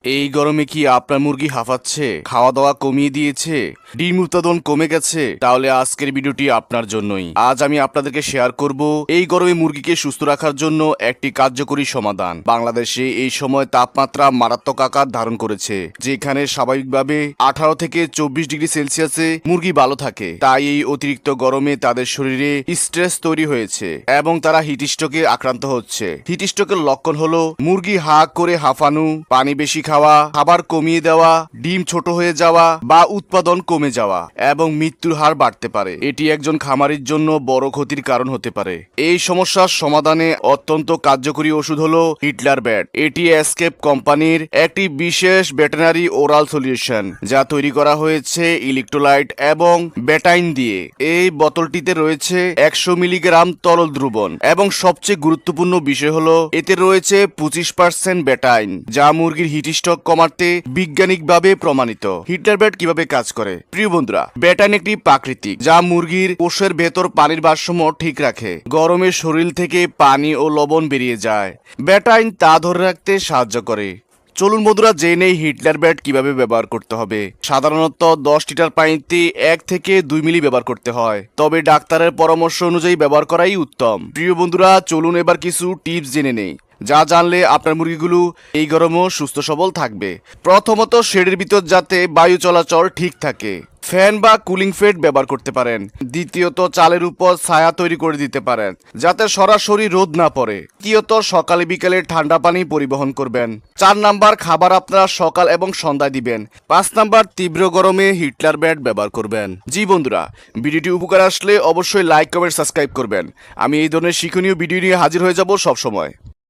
এই গরমে কি আপনার মুরগি হাঁফাচ্ছে, খাওয়া দাওয়া কমিয়ে দিয়েছে, ডিম উৎপাদন কমে গেছে? তাহলে আজকের ভিডিওটি আপনার জন্যই। আজ আমি আপনাদেরকে শেয়ার করব এই গরমে মুরগিকে সুস্থ রাখার জন্য একটি কার্যকরী সমাধান। বাংলাদেশে এই সময় তাপমাত্রা মারাত্মক আকার ধারণ করেছে, যেখানে স্বাভাবিকভাবে 18 থেকে 24 ডিগ্রি সেলসিয়াসে মুরগি ভালো থাকে। তাই এই অতিরিক্ত গরমে তাদের শরীরে স্ট্রেস তৈরি হয়েছে এবং তারা হিটস্ট্রোকে আক্রান্ত হচ্ছে। হিটস্ট্রোকের লক্ষণ হলো মুরগি হা করে হাঁফানো, পানি বেশি খাওয়া, খাবার কমিয়ে দেওয়া, ডিম ছোট হয়ে যাওয়া বা উৎপাদন কমে যাওয়া এবং মৃত্যুর হার বাড়তে পারে। এটি একজন খামারির জন্য বড় ক্ষতির কারণ হতে পারে। এই সমস্যার সমাধানে অত্যন্ত কার্যকরী ওষুধ হলো হিটলার ব্যাট। এটি এসকেপ কোম্পানির একটি বিশেষ ভেটেরিনারি ওরাল সলিউশন, যা তৈরি করা হয়েছে ইলেকট্রোলাইট এবং বেটাইন দিয়ে। এই বোতলটিতে রয়েছে 100 মিলিগ্রাম তরল দ্রবণ এবং সবচেয়ে গুরুত্বপূর্ণ বিষয় হলো এতে রয়েছে 25% বেটাইন, যা মুরগির হিট স্ট্রোক কমাতে বিজ্ঞানিকভাবে প্রমাণিত। হিটলার ব্যাট কিভাবে কাজ করে? প্রিয় বন্ধুরা, বেটাইন একটি প্রাকৃতিক, যা মুরগির কোষের ভেতর পানির ভারসাম্য ঠিক রাখে। গরমে শরীর থেকে পানি ও লবণ বেরিয়ে যায়, বেটাইন তা ধরে রাখতে সাহায্য করে। চলুন বন্ধুরা, জেনে নেই হিটলার ব্যাট কিভাবে ব্যবহার করতে হবে। সাধারণত 10 লিটার পানিতে 1 থেকে 2 মিলি ব্যবহার করতে হয়, তবে ডাক্তারের পরামর্শ অনুযায়ী ব্যবহার করাই উত্তম। প্রিয় বন্ধুরা, চলুন এবার কিছু টিপস জেনে নেই, যা জানলে আপনার মুরগিগুলো এই গরমেও সুস্থ সবল থাকবে। প্রথমত, শেডের ভিতর যাতে বায়ু চলাচল ঠিক থাকে, ফ্যান বা কুলিং ফ্যান ব্যবহার করতে পারেন। দ্বিতীয়ত, চালের উপর ছায়া তৈরি করে দিতে পারেন, যাতে সরাসরি রোদ না পড়ে। তৃতীয়ত, সকালে বিকালে ঠান্ডা পানি পরিবহন করবেন। 4 নাম্বার, খাবার আপনারা সকাল এবং সন্ধ্যায় দিবেন। 5 নাম্বার, তীব্র গরমে হিটলার ব্যাট ব্যবহার করবেন। জি বন্ধুরা, ভিডিওটি উপকার আসলে অবশ্যই লাইক, কমেন্ট, সাবস্ক্রাইব করবেন। আমি এই ধরনের শিক্ষণীয় ভিডিও নিয়ে হাজির হয়ে যাব সবসময়।